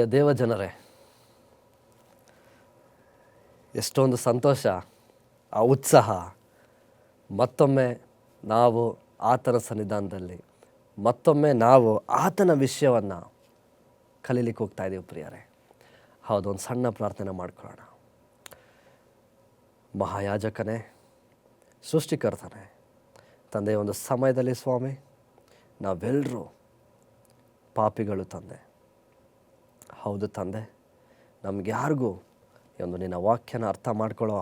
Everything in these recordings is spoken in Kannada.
ಪ್ರಿಯ ದೇವ ಜನರೇ, ಎಷ್ಟೊಂದು ಸಂತೋಷ, ಆ ಉತ್ಸಾಹ. ಮತ್ತೊಮ್ಮೆ ನಾವು ಆತನ ಸನ್ನಿಧಾನದಲ್ಲಿ ಮತ್ತೊಮ್ಮೆ ನಾವು ಆತನ ವಿಷಯವನ್ನು ಕಲೀಲಿಕ್ಕೆ ಹೋಗ್ತಾ ಇದ್ದೀವಿ ಪ್ರಿಯರೇ. ಹೌದು, ಒಂದು ಸಣ್ಣ ಪ್ರಾರ್ಥನೆ ಮಾಡ್ಕೊಳ್ಳೋಣ. ಮಹಾಯಾಜಕನೇ, ಸೃಷ್ಟಿಕರ್ತನೇ, ತಂದೆ, ಒಂದು ಸಮಯದಲ್ಲಿ ಸ್ವಾಮಿ ನಾವೆಲ್ಲರೂ ಪಾಪಿಗಳು ತಂದೆ. ಹೌದು ತಂದೆ, ನಮ್ಗೆ ಯಾರಿಗೂ ಒಂದು ನಿನ್ನ ವಾಕ್ಯನ ಅರ್ಥ ಮಾಡ್ಕೊಳ್ಳೋ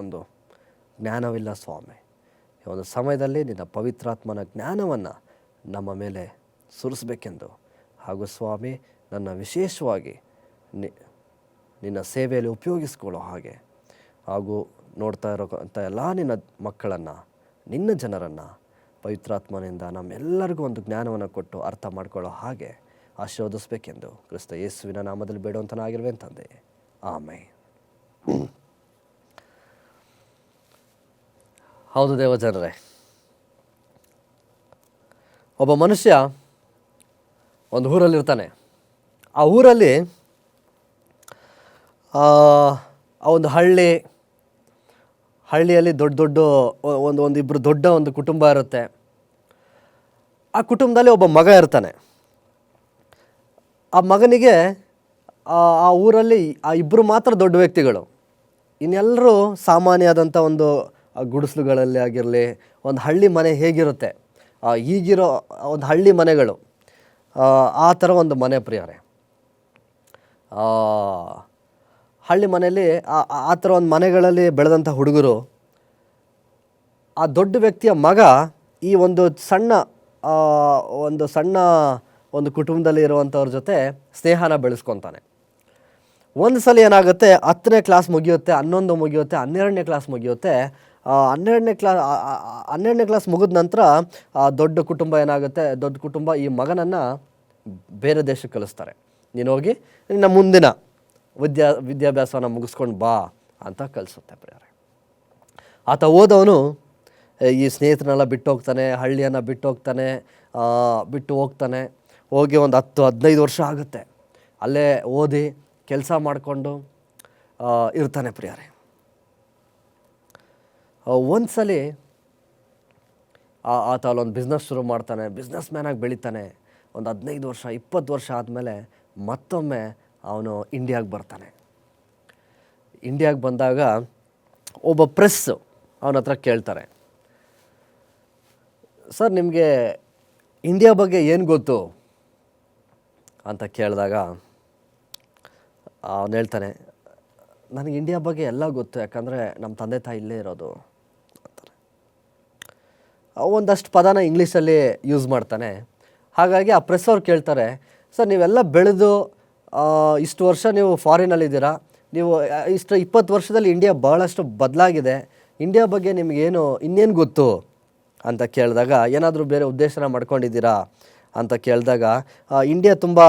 ಒಂದು ಜ್ಞಾನವಿಲ್ಲ ಸ್ವಾಮಿ. ಈ ಒಂದು ಸಮಯದಲ್ಲಿ ನಿನ್ನ ಪವಿತ್ರಾತ್ಮನ ಜ್ಞಾನವನ್ನು ನಮ್ಮ ಮೇಲೆ ಸುರಿಸಬೇಕೆಂದು, ಹಾಗೂ ಸ್ವಾಮಿ ನನ್ನ ವಿಶೇಷವಾಗಿ ನಿನ್ನ ಸೇವೆಯಲ್ಲಿ ಉಪಯೋಗಿಸ್ಕೊಳ್ಳೋ ಹಾಗೆ, ಹಾಗೂ ನೋಡ್ತಾ ಇರೋಂಥ ಎಲ್ಲ ನಿನ್ನ ಮಕ್ಕಳನ್ನು, ನಿನ್ನ ಜನರನ್ನು ಪವಿತ್ರಾತ್ಮನಿಂದ ನಮ್ಮೆಲ್ಲರಿಗೂ ಒಂದು ಜ್ಞಾನವನ್ನು ಕೊಟ್ಟು ಅರ್ಥ ಮಾಡ್ಕೊಳ್ಳೋ ಹಾಗೆ ಆಶೀರ್ವದಿಸಬೇಕೆಂದು ಕ್ರಿಸ್ತ ಯೇಸುವಿನ ನಾಮದಲ್ಲಿ ಬೇಡುವಂತನಾಗಿರುವೆ ತಂದೆ. ಆಮೇನ್. ಹೌದು ದೇವಜನರೇ, ಒಬ್ಬ ಮನುಷ್ಯ ಒಂದು ಊರಲ್ಲಿರ್ತಾನೆ. ಆ ಊರಲ್ಲಿ ಆ ಒಂದು ಹಳ್ಳಿಯಲ್ಲಿ ದೊಡ್ಡ ಒಂದಿಬ್ಬರು ದೊಡ್ಡ ಒಂದು ಕುಟುಂಬ ಇರುತ್ತೆ. ಆ ಕುಟುಂಬದಲ್ಲಿ ಒಬ್ಬ ಮಗ ಇರ್ತಾನೆ. ಆ ಮಗನಿಗೆ ಆ ಊರಲ್ಲಿ ಆ ಇಬ್ಬರು ಮಾತ್ರ ದೊಡ್ಡ ವ್ಯಕ್ತಿಗಳು. ಇನ್ನೆಲ್ಲರೂ ಸಾಮಾನ್ಯವಾದಂಥ ಒಂದು ಗುಡಿಸಲುಗಳಲ್ಲಿ ಆಗಿರಲಿ, ಒಂದು ಹಳ್ಳಿ ಮನೆ ಹೇಗಿರುತ್ತೆ, ಈಗಿರೋ ಒಂದು ಹಳ್ಳಿ ಮನೆಗಳು, ಆ ಥರ ಒಂದು ಮನೆ ಪ್ರಿಯರೇ. ಹಳ್ಳಿ ಮನೆಯಲ್ಲಿ ಆ ಥರ ಒಂದು ಮನೆಗಳಲ್ಲಿ ಬೆಳೆದಂಥ ಹುಡುಗರು, ಆ ದೊಡ್ಡ ವ್ಯಕ್ತಿಯ ಮಗ ಈ ಒಂದು ಸಣ್ಣ ಒಂದು ಕುಟುಂಬದಲ್ಲಿ ಇರುವಂಥವ್ರ ಜೊತೆ ಸ್ನೇಹನ ಬೆಳೆಸ್ಕೊತಾನೆ. ಒಂದು ಸಲ ಏನಾಗುತ್ತೆ, 10ನೇ ಕ್ಲಾಸ್ ಮುಗಿಯುತ್ತೆ, 11 ಮುಗಿಯುತ್ತೆ, 12ನೇ ಕ್ಲಾಸ್ ಮುಗಿಯುತ್ತೆ. 12ನೇ ಕ್ಲಾಸ್ ಮುಗಿದ ನಂತರ ದೊಡ್ಡ ಕುಟುಂಬ ಈ ಮಗನನ್ನು ಬೇರೆ ದೇಶಕ್ಕೆ ಕಳಿಸ್ತಾರೆ. ನೀನು ಹೋಗಿ ನಿನ್ನ ಮುಂದಿನ ವಿದ್ಯಾಭ್ಯಾಸವನ್ನು ಮುಗಿಸ್ಕೊಂಡು ಬಾ ಅಂತ ಕಳಿಸುತ್ತೆ ಪ್ರಿಯರೇ. ಆತ ಹೋದವನು ಈ ಸ್ನೇಹಿತರನ್ನೆಲ್ಲ ಬಿಟ್ಟು ಹೋಗ್ತಾನೆ, ಹಳ್ಳಿಯನ್ನು ಬಿಟ್ಟು ಹೋಗ್ತಾನೆ. ಹೋಗಿ ಒಂದು 10-15 ವರ್ಷ ಆಗುತ್ತೆ. ಅಲ್ಲೇ ಓದಿ ಕೆಲಸ ಮಾಡಿಕೊಂಡು ಇರ್ತಾನೆ ಪ್ರಿಯರೇ. ಒಂದು ಸಲ ಆತ ಅಲ್ಲೊಂದು ಬಿಸ್ನೆಸ್ ಶುರು ಮಾಡ್ತಾನೆ. ಬಿಸ್ನೆಸ್ ಮ್ಯಾನಾಗಿ ಬೆಳಿತಾನೆ. ಒಂದು 15 ವರ್ಷ 20 ವರ್ಷ ಆದಮೇಲೆ ಮತ್ತೊಮ್ಮೆ ಅವನು ಇಂಡಿಯಾಗೆ ಬರ್ತಾನೆ. ಇಂಡಿಯಾಗೆ ಬಂದಾಗ ಒಬ್ಬ ಪ್ರೆಸ್ ಅವನ ಹತ್ರ ಕೇಳ್ತಾರೆ, ಸರ್ ನಿಮಗೆ ಇಂಡಿಯಾ ಬಗ್ಗೆ ಏನು ಗೊತ್ತು ಅಂತ ಕೇಳಿದಾಗ ಅವನು ಹೇಳ್ತಾನೆ, ನನಗೆ ಇಂಡಿಯಾ ಬಗ್ಗೆ ಎಲ್ಲ ಗೊತ್ತು, ಯಾಕಂದರೆ ನಮ್ಮ ತಂದೆ ತಾಯಿ ಇಲ್ಲೇ ಇರೋದು ಅಂತಾನೆ. ಒಂದಷ್ಟು ಪದನ ಇಂಗ್ಲೀಷಲ್ಲಿ ಯೂಸ್ ಮಾಡ್ತಾನೆ. ಹಾಗಾಗಿ ಆ ಪ್ರೆಸ್ ಅವ್ರು ಕೇಳ್ತಾರೆ, ಸರ್ ನೀವೆಲ್ಲ ಬೆಳೆದು ಇಷ್ಟು ವರ್ಷ ನೀವು ಫಾರಿನಲ್ಲಿದ್ದೀರಾ, ನೀವು 20 ವರ್ಷದಲ್ಲಿ ಇಂಡಿಯಾ ಭಾಳಷ್ಟು ಬದಲಾಗಿದೆ, ಇಂಡಿಯಾ ಬಗ್ಗೆ ನಿಮಗೇನು ಇನ್ನೇನು ಗೊತ್ತು ಅಂತ ಕೇಳಿದಾಗ, ಏನಾದರೂ ಬೇರೆ ಉದ್ದೇಶನ ಮಾಡ್ಕೊಂಡಿದ್ದೀರಾ ಅಂತ ಕೇಳಿದಾಗ, ಇಂಡಿಯಾ ತುಂಬ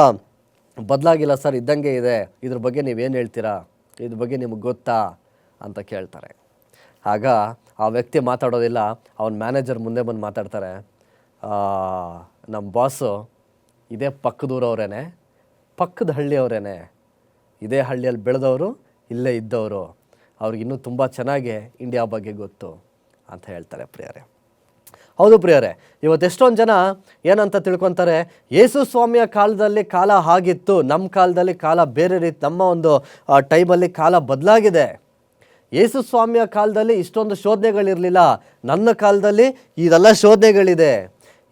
ಬದಲಾಗಿಲ್ಲ ಸರ್, ಇದ್ದಂಗೆ ಇದೆ, ಇದ್ರ ಬಗ್ಗೆ ನೀವೇನು ಹೇಳ್ತೀರಾ, ಇದ್ರ ಬಗ್ಗೆ ನಿಮಗೆ ಗೊತ್ತಾ ಅಂತ ಕೇಳ್ತಾರೆ. ಆಗ ಆ ವ್ಯಕ್ತಿ ಮಾತಾಡೋದಿಲ್ಲ. ಅವನ ಮ್ಯಾನೇಜರ್ ಮುಂದೆ ಬಂದು ಮಾತಾಡ್ತಾರೆ, ನಮ್ಮ ಬಾಸು ಇದೇ ಪಕ್ಕದೂರವರೇನೆ, ಪಕ್ಕದ ಹಳ್ಳಿಯವರೇನೆ, ಇದೇ ಹಳ್ಳಿಯಲ್ಲಿ ಬೆಳೆದವರು, ಇಲ್ಲೇ ಇದ್ದವರು, ಅವ್ರಿಗಿನ್ನೂ ತುಂಬ ಚೆನ್ನಾಗಿ ಇಂಡಿಯಾ ಬಗ್ಗೆ ಗೊತ್ತು ಅಂತ ಹೇಳ್ತಾರೆ ಪ್ರಿಯರೇ. ಹೌದು ಪ್ರಿಯರೇ, ಇವತ್ತು ಎಷ್ಟೊಂದು ಜನ ಏನಂತ ತಿಳ್ಕೊತಾರೆ, ಯೇಸು ಸ್ವಾಮಿಯ ಕಾಲದಲ್ಲಿ ಕಾಲ ಆಗಿತ್ತು, ನಮ್ಮ ಕಾಲದಲ್ಲಿ ಕಾಲ ಬೇರೆ ರೀತಿ, ನಮ್ಮ ಒಂದು ಟೈಮಲ್ಲಿ ಕಾಲ ಬದಲಾಗಿದೆ. ಯೇಸು ಸ್ವಾಮಿಯ ಕಾಲದಲ್ಲಿ ಇಷ್ಟೊಂದು ಶೋಧನೆಗಳಿರಲಿಲ್ಲ, ನನ್ನ ಕಾಲದಲ್ಲಿ ಇದೆಲ್ಲ ಶೋಧನೆಗಳಿದೆ.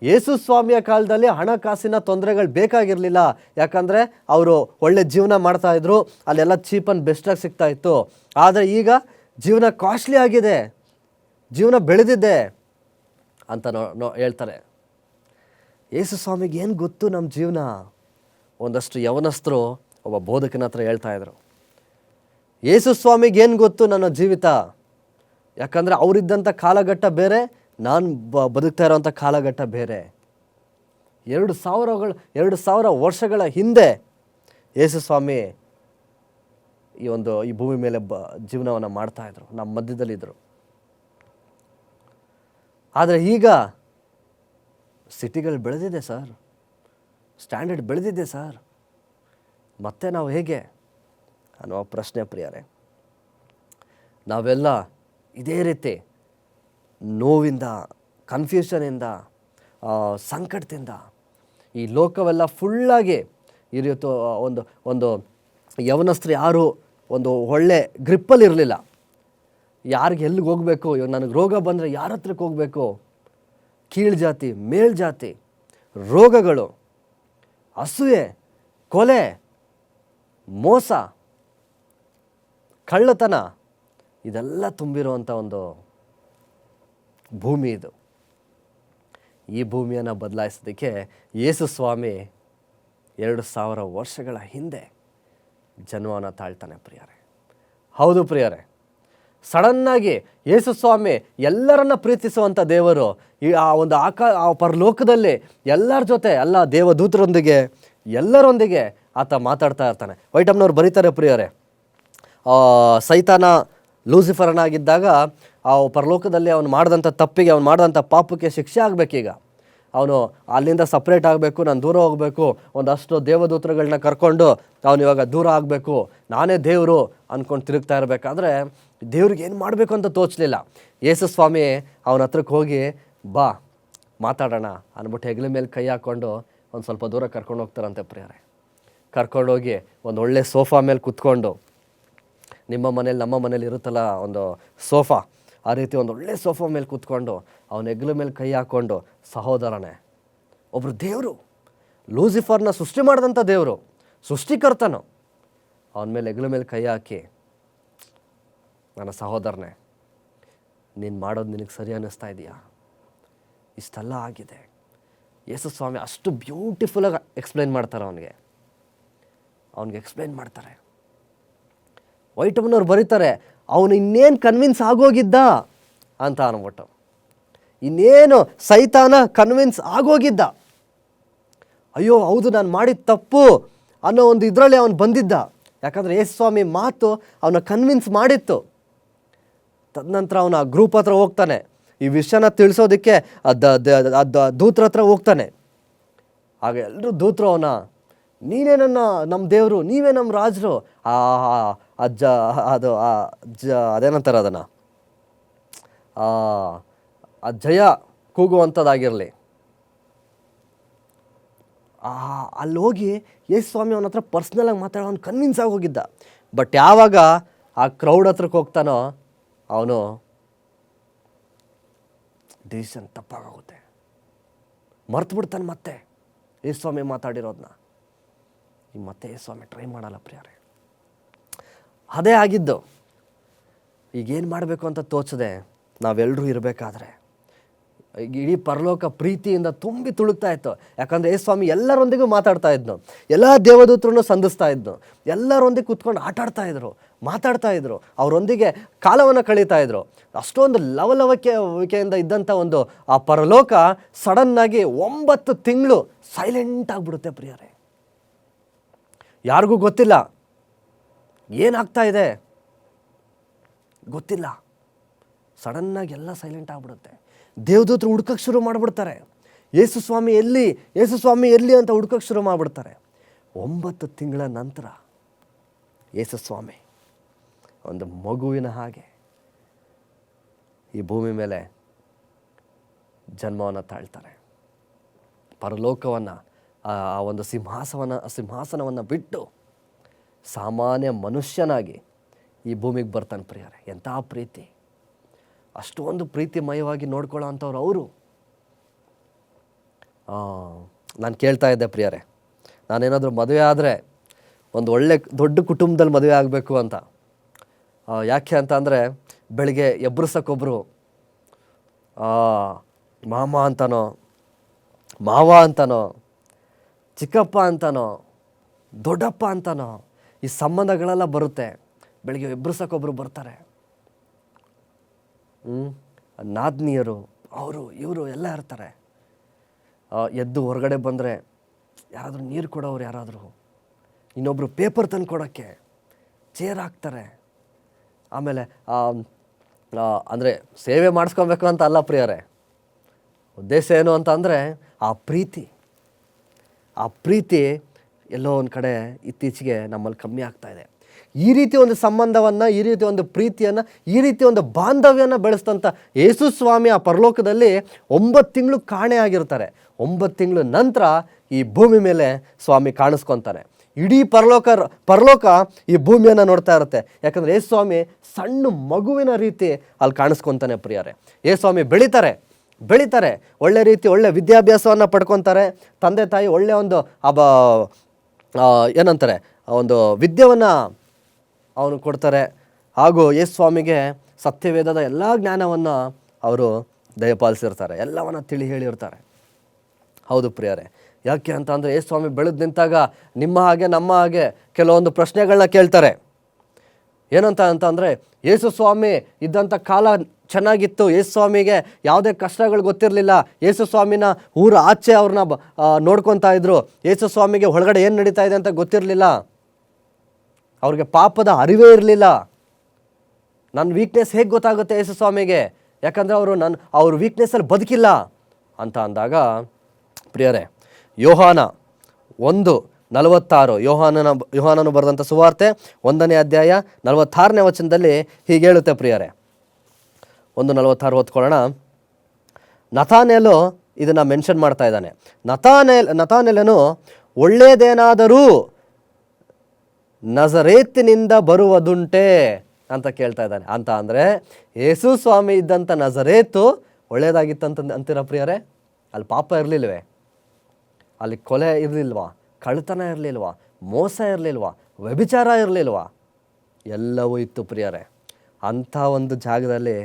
ಯೇಸು ಸ್ವಾಮಿಯ ಕಾಲದಲ್ಲಿ ಹಣಕಾಸಿನ ತೊಂದರೆಗಳು ಬೇಕಾಗಿರಲಿಲ್ಲ, ಯಾಕಂದರೆ ಅವರು ಒಳ್ಳೆ ಜೀವನ ಮಾಡ್ತಾಯಿದ್ರು, ಅಲ್ಲೆಲ್ಲ ಚೀಪ್ ಆ್ಯಂಡ್ ಬೆಸ್ಟಾಗಿ ಸಿಗ್ತಾಯಿತ್ತು. ಆದರೆ ಈಗ ಜೀವನ ಕಾಸ್ಟ್ಲಿ ಆಗಿದೆ, ಜೀವನ ಬೆಳೆದಿದೆ ಅಂತ ಹೇಳ್ತಾರೆ. ಯೇಸು ಸ್ವಾಮಿಗೆ ಏನು ಗೊತ್ತು ನಮ್ಮ ಜೀವನ? ಒಂದಷ್ಟು ಯವನಸ್ಥರು ಒಬ್ಬ ಬೋಧಕನ ಹತ್ರ ಹೇಳ್ತಾಯಿದ್ರು, ಯೇಸು ಸ್ವಾಮಿಗೆ ಏನು ಗೊತ್ತು ನನ್ನ ಜೀವಿತ? ಯಾಕಂದರೆ ಅವರಿದ್ದಂಥ ಕಾಲಘಟ್ಟ ಬೇರೆ, ನಾನು ಬದುಕ್ತಾ ಇರೋವಂಥ ಕಾಲಘಟ್ಟ ಬೇರೆ. 2000 ವರ್ಷಗಳ ಹಿಂದೆ ಯೇಸು ಸ್ವಾಮಿ ಈ ಭೂಮಿ ಮೇಲೆ ಜೀವನವನ್ನು ಮಾಡ್ತಾಯಿದ್ರು, ನಮ್ಮ ಮಧ್ಯದಲ್ಲಿದ್ದರು. ಆದರೆ ಈಗ ಸಿಟಿಗಳು ಬೆಳೆದಿದೆ ಸರ್, ಸ್ಟ್ಯಾಂಡರ್ಡ್ ಬೆಳೆದಿದೆ ಸರ್, ಮತ್ತೆ ನಾವು ಹೇಗೆ ಅನ್ನುವ ಪ್ರಶ್ನೆ ಪ್ರಿಯರೇ. ನಾವೆಲ್ಲ ಇದೇ ರೀತಿ ನೋವಿಂದ, ಕನ್ಫ್ಯೂಷನಿಂದ, ಸಂಕಟದಿಂದ ಈ ಲೋಕವೆಲ್ಲ ಫುಲ್ಲಾಗಿ ಈ ರೀತಿ ಒಂದು ಒಂದು ಯವನಸ್ಥರು ಯಾರು ಒಂದು ಒಳ್ಳೆ ಗ್ರಿಪ್ಪಲ್ಲಿ ಇರಲಿಲ್ಲ. ಯಾರಿಗೆ ಎಲ್ಲಿಗೆ ಹೋಗಬೇಕು, ಇವಾಗ ನನಗೆ ರೋಗ ಬಂದರೆ ಯಾರ ಹತ್ರಕ್ಕೆ ಹೋಗಬೇಕು, ಕೀಳು ಜಾತಿ ಮೇಲ್ಜಾತಿ, ರೋಗಗಳು, ಅಸೂಯೆ, ಕೊಲೆ, ಮೋಸ, ಕಳ್ಳತನ, ಇದೆಲ್ಲ ತುಂಬಿರುವಂಥ ಒಂದು ಭೂಮಿ ಇದು. ಈ ಭೂಮಿಯನ್ನು ಬದಲಾಯಿಸೋದಕ್ಕೆ ಯೇಸು ಸ್ವಾಮಿ 2000 ವರ್ಷಗಳ ಹಿಂದೆ ಜನ್ಮವನ್ನು ತಾಳ್ತಾನೆ ಪ್ರಿಯರೇ. ಹೌದು ಪ್ರಿಯರೇ, ಸಡನ್ನಾಗಿ ಯೇಸು ಸ್ವಾಮಿ ಎಲ್ಲರನ್ನ ಪ್ರೀತಿಸುವಂಥ ದೇವರು ಆ ಒಂದು ಪರಲೋಕದಲ್ಲಿ ಎಲ್ಲರ ಜೊತೆ, ಎಲ್ಲ ದೇವದೂತರೊಂದಿಗೆ ಎಲ್ಲರೊಂದಿಗೆ ಆತ ಮಾತಾಡ್ತಾ ಇರ್ತಾನೆ. ವೈಟಮ್ನವ್ರು ಬರೀತಾರೆ ಪ್ರಿಯರೇ, ಸೈತಾನ ಲೂಸಿಫರನಾಗಿದ್ದಾಗ ಆ ಪರಲೋಕದಲ್ಲಿ ಅವನು ಮಾಡಿದಂಥ ತಪ್ಪಿಗೆ, ಅವನು ಮಾಡಿದಂಥ ಪಾಪಕ್ಕೆ ಶಿಕ್ಷೆ ಆಗಬೇಕೀಗ. ಅವನು ಅಲ್ಲಿಂದ ಸಪ್ರೇಟ್ ಆಗಬೇಕು, ನಾನು ದೂರ ಹೋಗಬೇಕು, ಒಂದಷ್ಟು ದೇವದೂತರುಗಳನ್ನ ಕರ್ಕೊಂಡು ಅವನು ಇವಾಗ ದೂರ ಆಗಬೇಕು, ನಾನೇ ದೇವರು ಅಂದ್ಕೊಂಡು ತಿರುಗ್ತಾ ಇರಬೇಕಾದ್ರೆ ದೇವ್ರಿಗೆ ಏನು ಮಾಡಬೇಕು ಅಂತ ತೋಚಲಿಲ್ಲ. ಯೇಸು ಸ್ವಾಮಿ ಅವನ ಹತ್ರಕ್ಕೆ ಹೋಗಿ ಬಾ ಮಾತಾಡೋಣ ಅಂದ್ಬಿಟ್ಟು ಹೆಗಲ ಮೇಲೆ ಕೈ ಹಾಕ್ಕೊಂಡು ಒಂದು ಸ್ವಲ್ಪ ದೂರ ಕರ್ಕೊಂಡು ಹೋಗ್ತಾರಂತೆ ಪ್ರಿಯರೇ. ಕರ್ಕೊಂಡೋಗಿ ಒಂದು ಒಳ್ಳೆ ಸೋಫಾ ಮೇಲೆ ಕೂತ್ಕೊಂಡು, ನಿಮ್ಮ ಮನೇಲಿ ನಮ್ಮ ಮನೇಲಿ ಇರುತ್ತಲ್ಲ ಒಂದು ಸೋಫಾ, ಆ ರೀತಿ ಒಂದು ಒಳ್ಳೆ ಸೋಫಾ ಮೇಲೆ ಕೂತ್ಕೊಂಡು ಅವನ ಹೆಗಲ ಮೇಲೆ ಕೈ ಹಾಕ್ಕೊಂಡು, ಸಹೋದರನೇ, ಒಬ್ಬರು ದೇವರು, ಲೂಸಿಫರ್ನ ಸೃಷ್ಟಿ ಮಾಡಿದಂಥ ದೇವರು, ಸೃಷ್ಟಿಕರ್ತನು, ಅವನ ಮೇಲೆ ಹೆಗಲ ಮೇಲೆ ಕೈ ಹಾಕಿ, ನನ್ನ ಸಹೋದರನೇ, ನೀನು ಮಾಡೋದು ನಿನಗೆ ಸರಿ ಅನ್ನಿಸ್ತಾ ಇದೆಯಾ? ಇಷ್ಟೆಲ್ಲ ಆಗಿದೆ. ಯೇಸು ಸ್ವಾಮಿ ಅಷ್ಟು ಬ್ಯೂಟಿಫುಲ್ಲಾಗಿ ಎಕ್ಸ್ಪ್ಲೈನ್ ಮಾಡ್ತಾರೆ ಅವನಿಗೆ ಎಕ್ಸ್ಪ್ಲೈನ್ ಮಾಡ್ತಾರೆ. ವೈಟಮ್ನವ್ರು ಬರೀತಾರೆ, ಅವನು ಇನ್ನೇನು ಕನ್ವಿನ್ಸ್ ಆಗೋಗಿದ್ದ ಅಂತ ಅಂದ್ಬಿಟ್ಟು. ಇನ್ನೇನು ಸೈತಾನ ಕನ್ವಿನ್ಸ್ ಆಗೋಗಿದ್ದ, ಅಯ್ಯೋ ಹೌದು ನಾನು ಮಾಡಿದ ತಪ್ಪು ಅನ್ನೋ ಒಂದು ಇದರಲ್ಲಿ ಅವನು ಬಂದಿದ್ದ. ಯಾಕಂದರೆ ಯೇಸು ಸ್ವಾಮಿ ಮಾತು ಅವನ ಕನ್ವಿನ್ಸ್ ಮಾಡಿತ್ತು. ತದನಂತರ ಅವನು ಆ ಗ್ರೂಪ್ ಹತ್ರ ಹೋಗ್ತಾನೆ, ಈ ವಿಷಯನ ತಿಳಿಸೋದಕ್ಕೆ ದೂತರ ಹತ್ರ ಹೋಗ್ತಾನೆ. ಆಗ ಎಲ್ಲರೂ ದೂತರು ನೀನೇ ನಮ್ಮ ದೇವರು, ನೀವೇ ನಮ್ಮ ರಾಜರು, ಅದೇನಂತಾರೆ ಅದನ್ನು, ಆ ಜಯ ಕೂಗುವಂಥದ್ದಾಗಿರಲಿ. ಅಲ್ಲಿ ಹೋಗಿ ಯೇಸು ಸ್ವಾಮಿ ಅವನ ಹತ್ರ ಪರ್ಸ್ನಲಾಗಿ ಮಾತಾಡೋ ಅವ್ನು ಕನ್ವಿನ್ಸ್ ಆಗೋಗಿದ್ದ. ಬಟ್ ಯಾವಾಗ ಆ ಕ್ರೌಡ್ ಹತ್ರಕ್ಕೆ ಹೋಗ್ತಾನೋ ಅವನು ಡಿಸಿಷನ್ ತಪ್ಪಾಗುತ್ತೆ, ಮರ್ತು ಬಿಡ್ತಾನೆ ಮತ್ತೆ ಯೇಸು ಸ್ವಾಮಿ ಮಾತಾಡಿರೋದನ್ನ. ಮತ್ತೆ ಯೇಸು ಸ್ವಾಮಿ ಟ್ರೈ ಮಾಡಲ್ಲ ಪ್ರಿಯರೇ. ಅದೇ ಆಗಿದ್ದು. ಈಗೇನು ಮಾಡಬೇಕು ಅಂತ ತೋಚದೆ ನಾವೆಲ್ಲರೂ ಇರಬೇಕಾದ್ರೆ ಇಡೀ ಪರಲೋಕ ಪ್ರೀತಿಯಿಂದ ತುಂಬಿ ತುಳುಕ್ತಾ ಇತ್ತು. ಯಾಕಂದರೆ ಯೇಸು ಸ್ವಾಮಿ ಎಲ್ಲರೊಂದಿಗೂ ಮಾತಾಡ್ತಾ ಇದ್ನು, ಎಲ್ಲ ದೇವದೂತರನ್ನು ಸಂಧಿಸ್ತಾ ಇದ್ನು, ಎಲ್ಲರೊಂದಿಗೆ ಕೂತ್ಕೊಂಡು ಆಟಾಡ್ತಾ ಇದ್ರು, ಮಾತಾಡ್ತಾ ಇದ್ರು, ಅವರೊಂದಿಗೆ ಕಾಲವನ್ನು ಕಳೀತಾ ಇದ್ರು. ಅಷ್ಟೊಂದು ಲವಲವಿಕೆಯಿಂದ ಇದ್ದಂಥ ಒಂದು ಆ ಪರಲೋಕ ಸಡನ್ನಾಗಿ 9 ತಿಂಗಳು ಸೈಲೆಂಟ್ ಆಗಿಬಿಡುತ್ತೆ ಪ್ರಿಯರೇ. ಯಾರಿಗೂ ಗೊತ್ತಿಲ್ಲ ಏನಾಗ್ತಾ ಇದೆ, ಗೊತ್ತಿಲ್ಲ. ಸಡನ್ನಾಗಿ ಎಲ್ಲ ಸೈಲೆಂಟ್ ಆಗಿಬಿಡುತ್ತೆ. ದೇವದೂತರು ಹುಡ್ಕಕ್ಕೆ ಶುರು ಮಾಡಿಬಿಡ್ತಾರೆ, ಯೇಸು ಸ್ವಾಮಿ ಎಲ್ಲಿ, ಯೇಸು ಸ್ವಾಮಿ ಎಲ್ಲಿ ಅಂತ ಹುಡ್ಕಕ್ಕೆ ಶುರು ಮಾಡಿಬಿಡ್ತಾರೆ. 9 ತಿಂಗಳ ನಂತರ ಯೇಸು ಸ್ವಾಮಿ ಒಂದು ಮಗುವಿನ ಹಾಗೆ ಈ ಭೂಮಿ ಮೇಲೆ ಜನ್ಮವನ್ನು ತಾಳ್ತಾರೆ. ಪರಲೋಕವನ್ನು, ಆ ಒಂದು ಸಿಂಹಾಸನವನ್ನು ಬಿಟ್ಟು ಸಾಮಾನ್ಯ ಮನುಷ್ಯನಾಗಿ ಈ ಭೂಮಿಗೆ ಬರ್ತಾನೆ ಪ್ರಿಯರೇ. ಎಂಥ ಪ್ರೀತಿ, ಅಷ್ಟೊಂದು ಪ್ರೀತಿಮಯವಾಗಿ ನೋಡ್ಕೊಳ್ಳೋ ಅಂಥವ್ರು ಅವರು. ನಾನು ಕೇಳ್ತಾ ಇದ್ದೆ ಪ್ರಿಯರೇ, ನಾನೇನಾದರೂ ಮದುವೆ ಆದರೆ ಒಂದು ಒಳ್ಳೆ ದೊಡ್ಡ ಕುಟುಂಬದಲ್ಲಿ ಮದುವೆ ಆಗಬೇಕು ಅಂತ. ಯಾಕೆ ಅಂತ ಅಂದರೆ, ಬೆಳಿಗ್ಗೆ ಎಬ್ಬರಿಸೋಕ್ಕೊಬ್ಬರು ಮಾಮ ಅಂತನೋ, ಮಾವ ಅಂತನೋ, ಚಿಕ್ಕಪ್ಪ ಅಂತನೋ, ದೊಡ್ಡಪ್ಪ ಅಂತನೋ, ಈ ಸಂಬಂಧಗಳೆಲ್ಲ ಬರುತ್ತೆ. ಬೆಳಿಗ್ಗೆ ಎಬ್ಬರಿಸೋಕ್ಕೊಬ್ಬರು ಬರ್ತಾರೆ, ನಾದ್ನಿಯರು, ಅವರು ಇವರು ಎಲ್ಲ ಇರ್ತಾರೆ. ಎದ್ದು ಹೊರಗಡೆ ಬಂದರೆ ಯಾರಾದರೂ ನೀರು ಕೊಡೋರು, ಯಾರಾದರೂ ಇನ್ನೊಬ್ಬರು ಪೇಪರ್ ತಂದು ಕೊಡೋಕ್ಕೆ ಚೇರ್ ಹಾಕ್ತಾರೆ. ಆಮೇಲೆ ಅಂದರೆ ಸೇವೆ ಮಾಡಿಸ್ಕೊಬೇಕು ಅಂತ ಅಲ್ಲ ಪ್ರಿಯರೇ, ಉದ್ದೇಶ ಏನು ಅಂತ ಅಂದರೆ ಆ ಪ್ರೀತಿ ಎಲ್ಲೋ ಒಂದು ಕಡೆ ಇತ್ತೀಚೆಗೆ ನಮ್ಮಲ್ಲಿ ಕಮ್ಮಿ ಆಗ್ತಾ ಇದೆ. ಈ ರೀತಿ ಒಂದು ಸಂಬಂಧವನ್ನು, ಈ ರೀತಿ ಒಂದು ಪ್ರೀತಿಯನ್ನು, ಈ ರೀತಿ ಒಂದು ಬಾಂಧವ್ಯನ ಬೆಳೆಸ್ತಂಥ ಯೇಸು ಸ್ವಾಮಿ ಆ ಪರಲೋಕದಲ್ಲಿ 9 ತಿಂಗಳು ಕಾಣೆ ಆಗಿರ್ತಾರೆ. 9 ತಿಂಗಳು ನಂತರ ಈ ಭೂಮಿ ಮೇಲೆ ಸ್ವಾಮಿ ಕಾಣಿಸ್ಕೊತಾನೆ. ಇಡೀ ಪರಲೋಕ ಈ ಭೂಮಿಯನ್ನು ನೋಡ್ತಾ ಇರುತ್ತೆ. ಯಾಕಂದರೆ ಯೇಸು ಸ್ವಾಮಿ ಸಣ್ಣ ಮಗುವಿನ ರೀತಿ ಅಲ್ಲಿ ಕಾಣಿಸ್ಕೊತಾನೆ ಪ್ರಿಯರೇ. ಯೇಸು ಸ್ವಾಮಿ ಬೆಳೀತಾರೆ, ಒಳ್ಳೆ ರೀತಿ ಒಳ್ಳೆ ವಿದ್ಯಾಭ್ಯಾಸವನ್ನು ಪಡ್ಕೊತಾರೆ. ತಂದೆ ತಾಯಿ ಒಳ್ಳೆಯ ಒಂದು ಏನಂತಾರೆ ಒಂದು ವಿದ್ಯೆಯನ್ನು ಅವನು ಕೊಡ್ತಾರೆ. ಹಾಗೂ ಯೇಸು ಸ್ವಾಮಿಗೆ ಸತ್ಯವೇದದ ಎಲ್ಲ ಜ್ಞಾನವನ್ನು ಅವರು ದಯಪಾಲಿಸಿರ್ತಾರೆ, ಎಲ್ಲವನ್ನು ತಿಳಿ ಹೇಳಿರ್ತಾರೆ. ಹೌದು ಪ್ರಿಯರೇ, ಯಾಕೆ ಅಂತ ಅಂದರೆ ಯೇಸು ಸ್ವಾಮಿ ಬೆಳೆದು ನಿಂತಾಗ ನಿಮ್ಮ ಹಾಗೆ ನಮ್ಮ ಹಾಗೆ ಕೆಲವೊಂದು ಪ್ರಶ್ನೆಗಳನ್ನ ಕೇಳ್ತಾರೆ. ಏನಂತ ಅಂತಂದರೆ, ಯೇಸು ಸ್ವಾಮಿ ಇದ್ದಂಥ ಕಾಲ ಚೆನ್ನಾಗಿತ್ತು, ಯೇಸು ಸ್ವಾಮಿಗೆ ಯಾವುದೇ ಕಷ್ಟಗಳು ಗೊತ್ತಿರಲಿಲ್ಲ, ಯೇಸು ಸ್ವಾಮಿನ ಊರ ಆಚೆ ಅವ್ರನ್ನ ನೋಡ್ಕೊತಾ ಇದ್ರು, ಯೇಸು ಸ್ವಾಮಿಗೆ ಒಳಗಡೆ ಏನು ನಡೀತಾ ಇದೆ ಅಂತ ಗೊತ್ತಿರಲಿಲ್ಲ, ಅವ್ರಿಗೆ ಪಾಪದ ಅರಿವೇ ಇರಲಿಲ್ಲ. ನನ್ನ ವೀಕ್ನೆಸ್ ಹೇಗೆ ಗೊತ್ತಾಗುತ್ತೆ ಯೇಸು ಸ್ವಾಮಿಗೆ, ಯಾಕಂದರೆ ಅವ್ರ ವೀಕ್ನೆಸ್ಸಲ್ಲಿ ಬದುಕಿಲ್ಲ ಅಂತ ಅಂದಾಗ ಪ್ರಿಯರೇ, ಯೋಹಾನ 1:46 ಯೋಹಾನನು ಬರೆದಂಥ ಸುವಾರ್ತೆ 1ನೇ ಅಧ್ಯಾಯ 46ನೇ ವಚನದಲ್ಲಿ ಹೀಗೆ ಹೇಳುತ್ತೆ ಪ್ರಿಯರೇ. 1:46 ಓದ್ಕೊಳ್ಳೋಣ. ನತಾನೇಲು ಇದನ್ನು ಮೆನ್ಷನ್ ಮಾಡ್ತಾ ಇದ್ದಾನೆ. ನತಾನೇಲನು ಒಳ್ಳೆಯದೇನಾದರೂ ನಜರೇತಿನಿಂದ ಬರುವುದುಂಟೆ ಅಂತ ಕೇಳ್ತಾ ಇದ್ದಾನೆ. ಅಂತ ಅಂದರೆ ಯೇಸು ಸ್ವಾಮಿ ಇದ್ದಂಥ ನಜರೇತು ಒಳ್ಳೆಯದಾಗಿತ್ತಂತ ಅಂತೀರ ಪ್ರಿಯರೇ? ಅಲ್ಲಿ ಪಾಪ ಇರಲಿಲ್ವೇ? ಅಲ್ಲಿ ಕೊಲೆ ಇರಲಿಲ್ವಾ? ಕಳ್ಳತನ ಇರಲಿಲ್ವಾ? ಮೋಸ ಇರಲಿಲ್ವಾ? ವ್ಯಭಿಚಾರ ಇರಲಿಲ್ವಾ? ಎಲ್ಲವೂ ಇತ್ತು ಪ್ರಿಯರೇ. ಅಂಥ ಒಂದು ಜಾಗದಲ್ಲಿ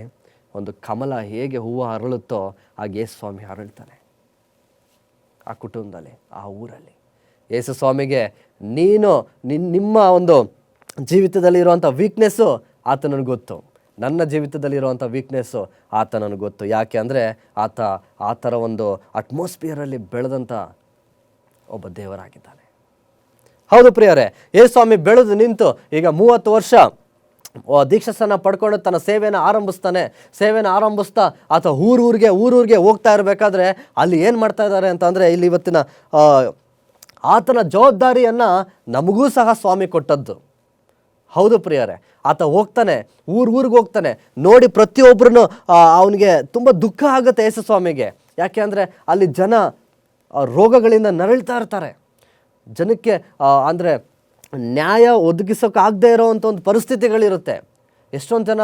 ಒಂದು ಕಮಲ ಹೇಗೆ ಹೂವು ಅರಳುತ್ತೋ ಹಾಗೆ ಯೇಸು ಸ್ವಾಮಿ ಅರಳ್ತಾನೆ ಆ ಕುಟುಂಬದಲ್ಲಿ, ಆ ಊರಲ್ಲಿ. ಯೇಸು ಸ್ವಾಮಿಗೆ ನಿಮ್ಮ ಒಂದು ಜೀವಿತದಲ್ಲಿ ಇರುವಂಥ ವೀಕ್ನೆಸ್ಸು ಆತ ನನಗೆ ಗೊತ್ತು, ನನ್ನ ಜೀವಿತದಲ್ಲಿರುವಂಥ ವೀಕ್ನೆಸ್ಸು ಆತ ನನಗೆ ಗೊತ್ತು. ಯಾಕೆ ಅಂದರೆ ಆ ಥರ ಒಂದು ಅಟ್ಮಾಸ್ಫಿಯರಲ್ಲಿ ಬೆಳೆದಂಥ ಒಬ್ಬ ದೇವರಾಗಿದ್ದಾನೆ. ಹೌದು ಪ್ರಿಯರೇ, ಯೇಸು ಸ್ವಾಮಿ ಬೆಳೆದು ನಿಂತು ಈಗ 30 ವರ್ಷ ದೀಕ್ಷಾಸ್ನಾನ ಪಡ್ಕೊಂಡು ತನ್ನ ಸೇವೆಯನ್ನು ಆರಂಭಿಸ್ತಾ ಆತ ಊರೂರಿಗೆ ಹೋಗ್ತಾ ಇರಬೇಕಾದ್ರೆ ಅಲ್ಲಿ ಏನು ಮಾಡ್ತಾ ಇದ್ದಾರೆ ಅಂತಂದರೆ, ಇಲ್ಲಿ ಇವತ್ತಿನ ಆತನ ಜವಾಬ್ದಾರಿಯನ್ನು ನಮಗೂ ಸಹ ಸ್ವಾಮಿ ಕೊಟ್ಟದ್ದು. ಹೌದು ಪ್ರಿಯರೇ, ಆತ ಹೋಗ್ತಾನೆ, ಊರಿಗೆ ಹೋಗ್ತಾನೆ. ನೋಡಿ ಪ್ರತಿಯೊಬ್ಬರೂ ಅವನಿಗೆ ತುಂಬ ದುಃಖ ಆಗುತ್ತೆ ಯೇಸು ಸ್ವಾಮಿಗೆ. ಯಾಕೆ ಅಂದರೆ ಅಲ್ಲಿ ಜನ ರೋಗಗಳಿಂದ ನರಳ್ತಾ ಇರ್ತಾರೆ. ಜನಕ್ಕೆ ಅಂದರೆ ನ್ಯಾಯ ಒದಗಿಸೋಕ್ಕಾಗದೇ ಇರೋವಂಥ ಒಂದು ಪರಿಸ್ಥಿತಿಗಳಿರುತ್ತೆ. ಎಷ್ಟೊಂದು ಜನ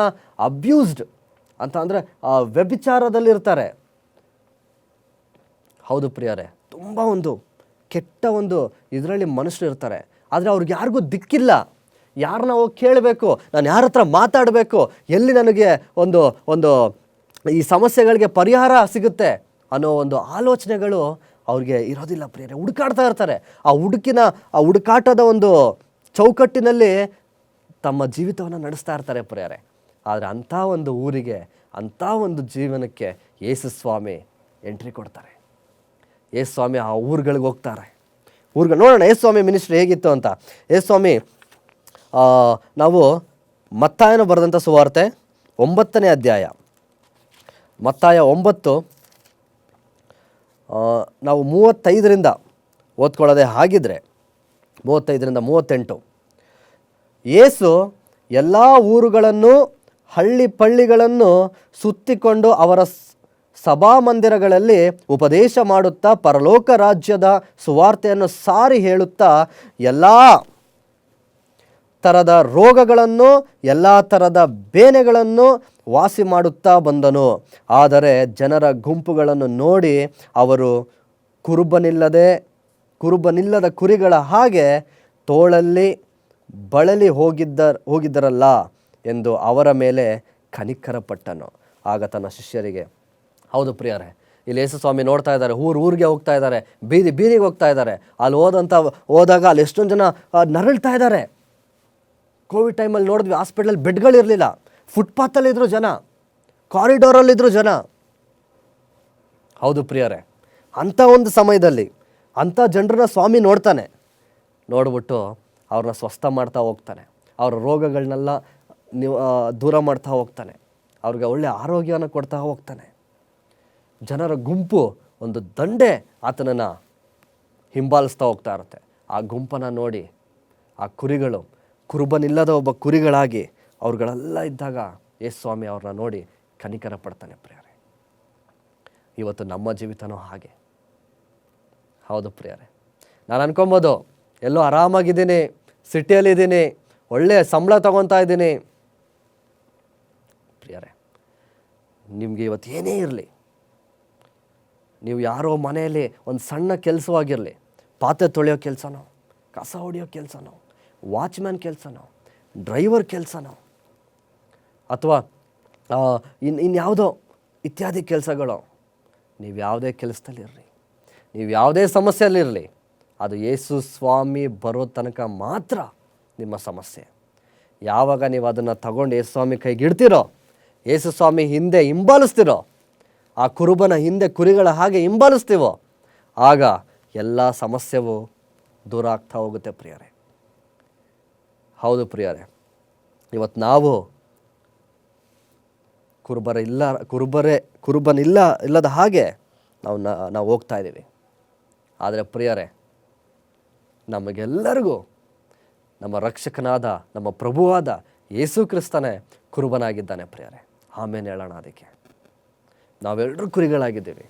ಅಬ್ಯೂಸ್ಡ್ ಅಂತ ಅಂದರೆ ವ್ಯಭಿಚಾರದಲ್ಲಿರ್ತಾರೆ. ಹೌದು ಪ್ರಿಯರೇ, ತುಂಬ ಒಂದು ಕೆಟ್ಟ ಒಂದು ಇದರಲ್ಲಿ ಮನುಷ್ಯರು ಇರ್ತಾರೆ. ಆದರೆ ಅವ್ರಿಗೆ ಯಾರಿಗೂ ದಿಕ್ಕಿಲ್ಲ. ಯಾರನ್ನ ಹೋಗಿ ಕೇಳಬೇಕು, ನಾನು ಯಾರ ಹತ್ರ ಮಾತಾಡಬೇಕು, ಎಲ್ಲಿ ನನಗೆ ಒಂದು ಈ ಸಮಸ್ಯೆಗಳಿಗೆ ಪರಿಹಾರ ಸಿಗುತ್ತೆ ಅನ್ನೋ ಒಂದು ಆಲೋಚನೆಗಳು ಅವ್ರಿಗೆ ಇರೋದಿಲ್ಲ ಪ್ರಿಯರೇ. ಹುಡುಕಾಡ್ತಾ ಇರ್ತಾರೆ. ಆ ಹುಡುಕಾಟದ ಒಂದು ಚೌಕಟ್ಟಿನಲ್ಲಿ ತಮ್ಮ ಜೀವಿತವನ್ನು ನಡೆಸ್ತಾ ಇರ್ತಾರೆ ಪ್ರಿಯರೇ. ಆದರೆ ಅಂಥ ಒಂದು ಊರಿಗೆ, ಅಂಥ ಒಂದು ಜೀವನಕ್ಕೆ ಯೇಸು ಸ್ವಾಮಿ ಎಂಟ್ರಿ ಕೊಡ್ತಾರೆ. ಯೇಸು ಸ್ವಾಮಿ ಆ ಊರುಗಳಿಗೆ ಹೋಗ್ತಾರೆ. ನೋಡೋಣ ಯೇಸು ಸ್ವಾಮಿ ಮಿನಿಸ್ಟ್ರಿ ಹೇಗಿತ್ತು ಅಂತ. ಯೇಸು ಸ್ವಾಮಿ ನಾವು ಮತ್ತಾಯನು ಬರೆದಂಥ ಸುವಾರ್ತೆ 9ನೇ ಅಧ್ಯಾಯ, ಮತ್ತಾಯ 9 ನಾವು 35ರಿಂದ ಓದ್ಕೊಳ್ಳೋದೆ ಹಾಗಿದ್ರೆ 35ರಿಂದ 38. ಯೇಸು ಎಲ್ಲ ಊರುಗಳನ್ನು ಹಳ್ಳಿ ಪಳ್ಳಿಗಳನ್ನು ಸುತ್ತಿಕೊಂಡು ಅವರ ಸಭಾಮಂದಿರಗಳಲ್ಲಿ ಉಪದೇಶ ಮಾಡುತ್ತಾ ಪರಲೋಕ ರಾಜ್ಯದ ಸುವಾರ್ತೆಯನ್ನು ಸಾರಿ ಹೇಳುತ್ತಾ ಎಲ್ಲ ಥರದ ರೋಗಗಳನ್ನು ಎಲ್ಲ ಥರದ ಬೇನೆಗಳನ್ನು ವಾಸಿ ಮಾಡುತ್ತಾ ಬಂದನು. ಆದರೆ ಜನರ ಗುಂಪುಗಳನ್ನು ನೋಡಿ ಅವರು ಕುರುಬನಿಲ್ಲದ ಕುರಿಗಳ ಹಾಗೆ ತೋಳಲ್ಲಿ ಬಳಲಿ ಹೋಗಿದ್ದರಲ್ಲ ಎಂದು ಅವರ ಮೇಲೆ ಕನಿಕರಪಟ್ಟನು. ಆಗ ತನ್ನ ಶಿಷ್ಯರಿಗೆ, ಹೌದು ಪ್ರಿಯರೇ, ಇಲ್ಲಿ ಯೇಸು ಸ್ವಾಮಿ ನೋಡ್ತಾ ಇದ್ದಾರೆ, ಊರಿಗೆ ಹೋಗ್ತಾ ಇದ್ದಾರೆ, ಬೀದಿಗೆ ಹೋಗ್ತಾ ಇದ್ದಾರೆ. ಅಲ್ಲಿ ಹೋದಾಗ ಅಲ್ಲಿ ಎಷ್ಟೊಂದು ಜನ ನರಳ್ತಾ ಇದ್ದಾರೆ. ಕೋವಿಡ್ ಟೈಮಲ್ಲಿ ನೋಡಿದ್ವಿ, ಹಾಸ್ಪಿಟ್ಲಲ್ಲಿ ಬೆಡ್ಗಳಿರಲಿಲ್ಲ, ಫುಟ್ಪಾತಲ್ಲಿದ್ದರು ಜನ, ಕಾರಿಡಾರಲ್ಲಿದ್ದರು ಜನ. ಹೌದು ಪ್ರಿಯರೇ, ಅಂಥ ಒಂದು ಸಮಯದಲ್ಲಿ ಅಂಥ ಜನರನ್ನ ಸ್ವಾಮಿ ನೋಡ್ಬಿಟ್ಟು ಅವ್ರನ್ನ ಸ್ವಸ್ಥ ಮಾಡ್ತಾ ಹೋಗ್ತಾನೆ. ಅವರ ರೋಗಗಳನ್ನೆಲ್ಲ ದೂರ ಮಾಡ್ತಾ ಹೋಗ್ತಾನೆ. ಅವ್ರಿಗೆ ಒಳ್ಳೆಯ ಆರೋಗ್ಯವನ್ನು ಕೊಡ್ತಾ ಹೋಗ್ತಾನೆ. ಜನರ ಗುಂಪು ಒಂದು ದಂಡೆ ಆತನನ್ನು ಹಿಂಬಾಲಿಸ್ತಾ ಹೋಗ್ತಾ ಇರುತ್ತೆ. ಆ ಗುಂಪನ್ನು ನೋಡಿ ಆ ಕುರಿಗಳು ಕುರುಬನಿಲ್ಲದ ಒಬ್ಬ ಕುರಿಗಳಾಗಿ ಅವ್ರುಗಳೆಲ್ಲ ಇದ್ದಾಗ ಯೇಸು ಸ್ವಾಮಿ ಅವ್ರನ್ನ ನೋಡಿ ಕನಿಕರ ಪಡ್ತಾನೆ ಪ್ರಿಯರೇ. ಇವತ್ತು ನಮ್ಮ ಜೀವಿತನೂ ಹಾಗೆ. ಹೌದು ಪ್ರಿಯರೇ, ನಾನು ಅನ್ಕೊಬೋದು ಎಲ್ಲೋ ಆರಾಮಾಗಿದ್ದೀನಿ, ಸಿಟಿಯಲ್ಲಿದ್ದೀನಿ, ಒಳ್ಳೆಯ ಸಂಬಳ ತೊಗೊತಾ ಇದ್ದೀನಿ. ಪ್ರಿಯರೇ, ನಿಮಗೆ ಇವತ್ತು ಏನೇ ಇರಲಿ, ನೀವು ಯಾರೋ ಮನೆಯಲ್ಲಿ ಒಂದು ಸಣ್ಣ ಕೆಲಸವಾಗಿರಲಿ, ಪಾತ್ರೆ ತೊಳೆಯೋ ಕೆಲಸನೋ, ಕಸ ಹೊಡೆಯೋ ಕೆಲಸನೋ, ವಾಚ್ಮ್ಯಾನ್ ಕೆಲಸನೋ, ಡ್ರೈವರ್ ಕೆಲಸನೋ, ಅಥವಾ ಇನ್ಯಾವುದೋ ಇತ್ಯಾದಿ ಕೆಲಸಗಳು, ನೀವು ಯಾವುದೇ ಕೆಲಸದಲ್ಲಿರಲಿ, ನೀವು ಯಾವುದೇ ಸಮಸ್ಯೆಯಲ್ಲಿರಲಿ, ಅದು ಯೇಸು ಸ್ವಾಮಿ ಬರೋ ತನಕ ಮಾತ್ರ ನಿಮ್ಮ ಸಮಸ್ಯೆ. ಯಾವಾಗ ನೀವು ಅದನ್ನು ತಗೊಂಡು ಯೇಸು ಸ್ವಾಮಿ ಕೈಗಿಡ್ತೀರೋ, ಯೇಸು ಸ್ವಾಮಿ ಹಿಂದೆ ಹಿಂಬಾಲಿಸ್ತಿರೋ, ಆ ಕುರುಬನ ಹಿಂದೆ ಕುರಿಗಳ ಹಾಗೆ ಹಿಂಬಾಲಿಸ್ತೀವೋ, ಆಗ ಎಲ್ಲ ಸಮಸ್ಯೆವು ದೂರ ಆಗ್ತಾ ಹೋಗುತ್ತೆ ಪ್ರಿಯರೇ. ಹೌದು ಪ್ರಿಯರೇ, ಇವತ್ತು ನಾವು ಕುರುಬನಿಲ್ಲದ ಹಾಗೆ ನಾವು ಹೋಗ್ತಾ ಇದ್ದೀವಿ. ಆದರೆ ಪ್ರಿಯರೇ, ನಮಗೆಲ್ಲರಿಗೂ ನಮ್ಮ ರಕ್ಷಕನಾದ ನಮ್ಮ ಪ್ರಭುವಾದ ಯೇಸು ಕ್ರಿಸ್ತನೇ ಕುರುಬನಾಗಿದ್ದಾನೆ ಪ್ರಿಯರೇ. ಆಮೇಲೆ ಹೇಳೋಣ. ಅದಕ್ಕೆ ನಾವೆಲ್ಲರೂ ಕುರಿಗಳಾಗಿದ್ದೀವಿ.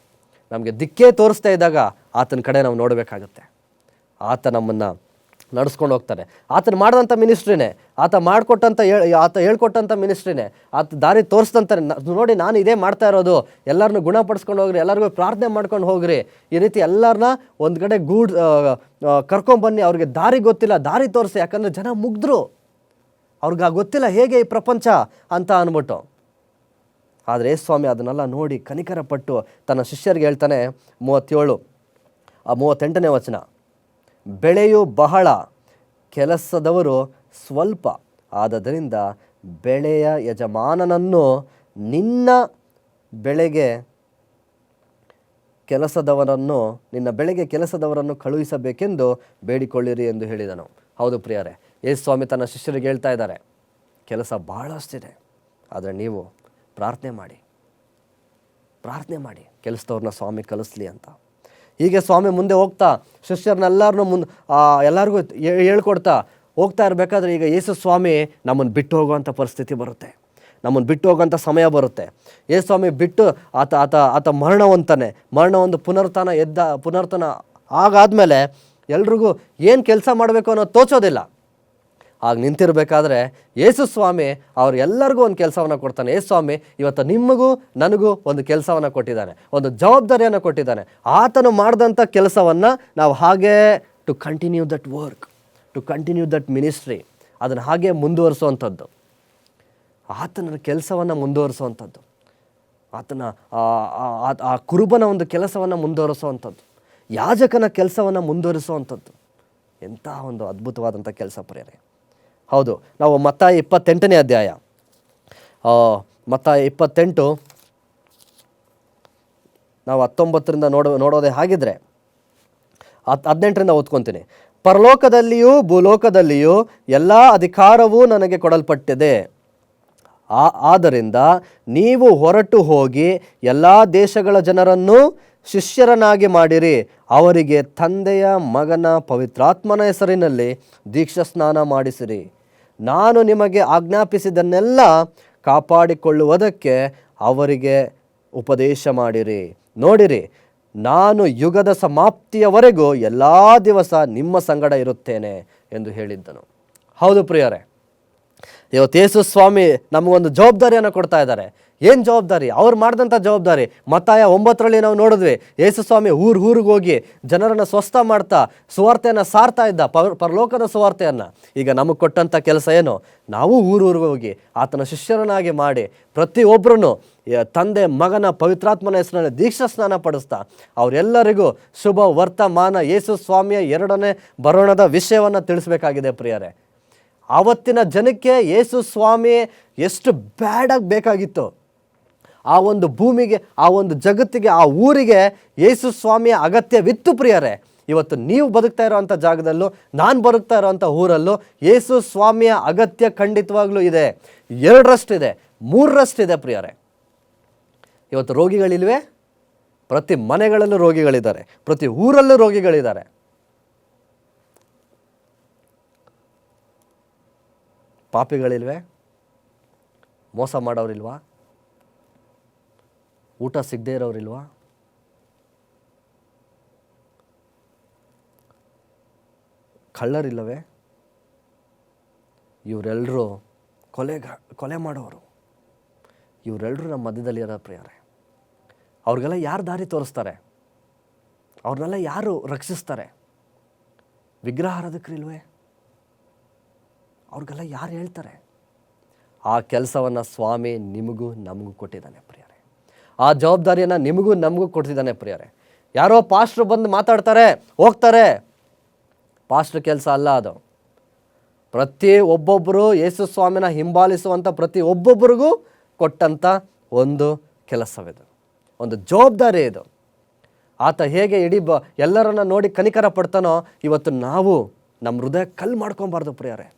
ನಮಗೆ ದಿಕ್ಕೇ ತೋರಿಸ್ತಾ ಇದ್ದಾಗ ಆತನ ಕಡೆ ನಾವು ನೋಡಬೇಕಾಗುತ್ತೆ. ಆತ ನಮ್ಮನ್ನು ನಡೆಸ್ಕೊಂಡು ಹೋಗ್ತಾನೆ. ಆತನ ಮಾಡಿದಂಥ ಮಿನಿಸ್ಟ್ರಿನೇ, ಆತ ಹೇಳ್ಕೊಟ್ಟಂಥ ಮಿನಿಸ್ಟ್ರಿನೇ, ಆತ ದಾರಿ ತೋರಿಸ್ದಂತಾನೆ. ನೋಡಿ, ನಾನು ಇದೇ ಮಾಡ್ತಾ ಇರೋದು, ಎಲ್ಲರನ್ನೂ ಗುಣಪಡಿಸ್ಕೊಂಡು ಹೋಗ್ರಿ, ಎಲ್ಲರಿಗೂ ಪ್ರಾರ್ಥನೆ ಮಾಡ್ಕೊಂಡು ಹೋಗ್ರಿ, ಈ ರೀತಿ ಎಲ್ಲರನ್ನ ಒಂದು ಕಡೆ ಕರ್ಕೊಂಬನ್ನಿ. ಅವ್ರಿಗೆ ದಾರಿ ಗೊತ್ತಿಲ್ಲ, ದಾರಿ ತೋರಿಸಿ. ಯಾಕಂದರೆ ಜನ ಮುಗ್ದ್ರು, ಅವ್ರಿಗೆ ಗೊತ್ತಿಲ್ಲ ಹೇಗೆ ಈ ಪ್ರಪಂಚ ಅಂತ ಅಂದ್ಬಿಟ್ಟು. ಆದರೆ ಯೇಸು ಸ್ವಾಮಿ ಅದನ್ನೆಲ್ಲ ನೋಡಿ ಕನಿಕರಪಟ್ಟು ತನ್ನ ಶಿಷ್ಯರಿಗೆ ಹೇಳ್ತಾನೆ, 38ನೇ ವಚನ, ಬೆಳೆಯು ಬಹಳ, ಕೆಲಸದವರು ಸ್ವಲ್ಪ. ಆದ್ದರಿಂದ ಬೆಳೆಯ ಯಜಮಾನನನ್ನು ನಿನ್ನ ಬೆಳೆಗೆ ಕೆಲಸದವರನ್ನು ಕಳುಹಿಸಬೇಕೆಂದು ಬೇಡಿಕೊಳ್ಳಿರಿ ಎಂದು ಹೇಳಿದನು. ಹೌದು ಪ್ರಿಯರೇ, ಯೇಸು ಸ್ವಾಮಿ ತನ್ನ ಶಿಷ್ಯರಿಗೆ ಹೇಳ್ತಾ ಇದ್ದಾರೆ, ಕೆಲಸ ಬಹಳಷ್ಟಿದೆ, ಆದರೆ ನೀವು ಪ್ರಾರ್ಥನೆ ಮಾಡಿ ಕೆಲಸದವ್ರನ್ನ ಸ್ವಾಮಿ ಕಲಿಸ್ಲಿ ಅಂತ. ಹೀಗೆ ಸ್ವಾಮಿ ಮುಂದೆ ಹೋಗ್ತಾ ಶಿಷ್ಯರನ್ನೆಲ್ಲರನ್ನೂ ಎಲ್ಲರಿಗೂ ಹೇಳ್ಕೊಡ್ತಾ ಹೋಗ್ತಾ ಇರಬೇಕಾದ್ರೆ ಈಗ ಯೇಸು ಸ್ವಾಮಿ ನಮ್ಮನ್ನು ಬಿಟ್ಟು ಹೋಗುವಂಥ ಪರಿಸ್ಥಿತಿ ಬರುತ್ತೆ, ನಮ್ಮನ್ನು ಬಿಟ್ಟು ಹೋಗೋಂಥ ಸಮಯ ಬರುತ್ತೆ. ಯೇಸು ಸ್ವಾಮಿ ಬಿಟ್ಟು ಆತ ಮರಣ ಒಂದು ಪುನರ್ತನ ಆಗಾದಮೇಲೆ ಎಲ್ರಿಗೂ ಏನು ಕೆಲಸ ಮಾಡಬೇಕು ಅನ್ನೋದು ತೋಚೋದಿಲ್ಲ. ಆಗ ನಿಂತಿರಬೇಕಾದ್ರೆ ಯೇಸು ಸ್ವಾಮಿ ಎಲ್ಲರಿಗೂ ಒಂದು ಕೆಲಸವನ್ನು ಕೊಡ್ತಾನೆ. ಯೇಸು ಸ್ವಾಮಿ ಇವತ್ತು ನಿಮಗೂ ನನಗೂ ಒಂದು ಕೆಲಸವನ್ನು ಕೊಟ್ಟಿದ್ದಾನೆ, ಒಂದು ಜವಾಬ್ದಾರಿಯನ್ನು ಕೊಟ್ಟಿದ್ದಾನೆ. ಆತನು ಮಾಡಿದಂಥ ಕೆಲಸವನ್ನು ನಾವು ಹಾಗೇ to continue that work, to continue that ministry, ಅದನ್ನು ಹಾಗೆ ಮುಂದುವರಿಸುವಂಥದ್ದು, ಆತನ ಕೆಲಸವನ್ನು ಮುಂದುವರಿಸುವಂಥದ್ದು, ಆತನ ಆ ಕುರುಬನ ಒಂದು ಕೆಲಸವನ್ನು ಮುಂದುವರಿಸುವಂಥದ್ದು, ಯಾಜಕನ ಕೆಲಸವನ್ನು ಮುಂದುವರಿಸುವಂಥದ್ದು. ಎಂಥ ಒಂದು ಅದ್ಭುತವಾದಂಥ ಕೆಲಸ ಪ್ರಿಯರೇ. ಹೌದು, ನಾವು ಮತ್ತಾಯ 28ನೇ ಅಧ್ಯಾಯ, ಮತ್ತಾಯ 28 ನಾವು 19ರಿಂದ ನೋಡೋದೇ ಹಾಗಿದ್ರೆ 18ರಿಂದ ಓದ್ಕೊತೀನಿ. ಪರಲೋಕದಲ್ಲಿಯೂ ಭೂಲೋಕದಲ್ಲಿಯೂ ಎಲ್ಲ ಅಧಿಕಾರವೂ ನನಗೆ ಕೊಡಲ್ಪಟ್ಟಿದೆ. ಆದ್ದರಿಂದ ನೀವು ಹೊರಟು ಹೋಗಿ ಎಲ್ಲ ದೇಶಗಳ ಜನರನ್ನು ಶಿಷ್ಯರನ್ನಾಗಿ ಮಾಡಿರಿ, ಅವರಿಗೆ ತಂದೆಯ ಮಗನ ಪವಿತ್ರಾತ್ಮನ ಹೆಸರಿನಲ್ಲಿ ದೀಕ್ಷಾಸ್ನಾನ ಮಾಡಿಸಿರಿ. ನಾನು ನಿಮಗೆ ಆಜ್ಞಾಪಿಸಿದ್ದನ್ನೆಲ್ಲ ಕಾಪಾಡಿಕೊಳ್ಳುವುದಕ್ಕೆ ಅವರಿಗೆ ಉಪದೇಶ ಮಾಡಿರಿ. ನೋಡಿರಿ, ನಾನು ಯುಗದ ಸಮಾಪ್ತಿಯವರೆಗೂ ಎಲ್ಲ ದಿವಸ ನಿಮ್ಮ ಸಂಗಡ ಇರುತ್ತೇನೆ ಎಂದು ಹೇಳಿದ್ದನು. ಹೌದು ಪ್ರಿಯರೇ, ಇವತ್ತು ಯೇಸು ಸ್ವಾಮಿ ನಮಗೊಂದು ಜವಾಬ್ದಾರಿಯನ್ನು ಕೊಡ್ತಾ ಇದ್ದಾರೆ. ಏನು ಜವಾಬ್ದಾರಿ? ಅವ್ರು ಮಾಡಿದಂಥ ಜವಾಬ್ದಾರಿ. ಮತ್ತಾಯ 9ರಲ್ಲಿ ನಾವು ನೋಡಿದ್ವಿ, ಯೇಸು ಸ್ವಾಮಿ ಊರಿಗೆ ಹೋಗಿ ಜನರನ್ನು ಸ್ವಸ್ಥ ಮಾಡ್ತಾ ಸುವಾರ್ತೆಯನ್ನು ಸಾರ್ತಾ ಇದ್ದ, ಪರಲೋಕದ ಸುವಾರ್ತೆಯನ್ನು. ಈಗ ನಮಗೆ ಕೊಟ್ಟಂಥ ಕೆಲಸ ಏನು? ನಾವು ಊರಿಗೆ ಹೋಗಿ ಆತನ ಶಿಷ್ಯರನ್ನಾಗಿ ಮಾಡಿ ಪ್ರತಿಯೊಬ್ಬರೂ ತಂದೆ ಮಗನ ಪವಿತ್ರಾತ್ಮನ ಹೆಸರಿನಲ್ಲಿ ದೀಕ್ಷಾ ಸ್ನಾನ ಪಡಿಸ್ತಾ ಅವರೆಲ್ಲರಿಗೂ ಶುಭ ವರ್ತಮಾನ ಯೇಸು ಸ್ವಾಮಿಯ 2ನೇ ಬರೋಣದ ವಿಷಯವನ್ನು ತಿಳಿಸ್ಬೇಕಾಗಿದೆ ಪ್ರಿಯರೇ. ಆವತ್ತಿನ ಜನಕ್ಕೆ ಯೇಸು ಸ್ವಾಮಿ ಎಷ್ಟು ಬ್ಯಾಡಾಗಿ ಬೇಕಾಗಿತ್ತು. ಆ ಒಂದು ಭೂಮಿಗೆ, ಆ ಒಂದು ಜಗತ್ತಿಗೆ, ಆ ಊರಿಗೆ ಯೇಸು ಸ್ವಾಮಿಯ ಅಗತ್ಯವಿತ್ತು ಪ್ರಿಯರೇ. ಇವತ್ತು ನೀವು ಬದುಕ್ತಾ ಇರೋವಂಥ ಜಾಗದಲ್ಲೂ, ನಾನು ಬದುಕ್ತಾ ಇರೋವಂಥ ಊರಲ್ಲೂ ಯೇಸು ಸ್ವಾಮಿಯ ಅಗತ್ಯ ಖಂಡಿತವಾಗ್ಲೂ ಇದೆ. 2ರಷ್ಟಿದೆ, 3ರಷ್ಟಿದೆ ಪ್ರಿಯರೇ. ಇವತ್ತು ರೋಗಿಗಳಿಲ್ವೇ? ಪ್ರತಿ ಮನೆಗಳಲ್ಲೂ ರೋಗಿಗಳಿದ್ದಾರೆ, ಪ್ರತಿ ಊರಲ್ಲೂ ರೋಗಿಗಳಿದ್ದಾರೆ. ಪಾಪಿಗಳಿಲ್ವೇ? ಮೋಸ ಮಾಡೋರಿಲ್ವಾ? ಊಟ ಸಿಗದೇ ಇರೋರಿಲ್ವಾ? ಕಳ್ಳರಿಲ್ಲವೇ? ಇವರೆಲ್ಲರೂ ಕೊಲೆ ಮಾಡೋರು, ಇವರೆಲ್ಲರೂ ನಮ್ಮ ಮಧ್ಯದಲ್ಲಿ ಇರೋ ಪ್ರಿಯರೇ. ಅವ್ರಿಗೆಲ್ಲ ಯಾರು ದಾರಿ ತೋರಿಸ್ತಾರೆ? ಅವ್ರನ್ನೆಲ್ಲ ಯಾರು ರಕ್ಷಿಸ್ತಾರೆ? ವಿಗ್ರಹಾರಾಧಕರಿಲ್ವೇ? ಅವ್ರಿಗೆಲ್ಲ ಯಾರು ಹೇಳ್ತಾರೆ? ಆ ಕೆಲಸವನ್ನು ಸ್ವಾಮಿ ನಿಮಗೂ ನಮಗೂ ಕೊಟ್ಟಿದ್ದಾನೆ ಪ್ರಿಯರೇ. ಆ ಜವಾಬ್ದಾರಿಯನ್ನು ನಿಮಗೂ ನಮಗೂ ಕೊಡ್ತಿದ್ದಾನೆ ಪ್ರಿಯರೇ. ಯಾರೋ ಪಾಸ್ಟ್ರು ಬಂದು ಮಾತಾಡ್ತಾರೆ, ಹೋಗ್ತಾರೆ. ಪಾಸ್ಟ್ರ್ ಕೆಲಸ ಅಲ್ಲ ಅದು. ಪ್ರತಿ ಒಬ್ಬೊಬ್ಬರು ಯೇಸು ಸ್ವಾಮಿನ ಹಿಂಬಾಲಿಸುವಂಥ ಪ್ರತಿ ಒಬ್ಬೊಬ್ಬರಿಗೂ ಕೊಟ್ಟಂಥ ಒಂದು ಕೆಲಸವಿದು, ಒಂದು ಜವಾಬ್ದಾರಿ ಇದು. ಆತ ಹೇಗೆ ಇಡೀ ಎಲ್ಲರನ್ನ ನೋಡಿ ಕನಿಕರ ಪಡ್ತಾನೋ, ಇವತ್ತು ನಾವು ನಮ್ಮ ಹೃದಯ ಕಲ್ಲು ಮಾಡ್ಕೊಬಾರ್ದು ಪ್ರಿಯರೇ.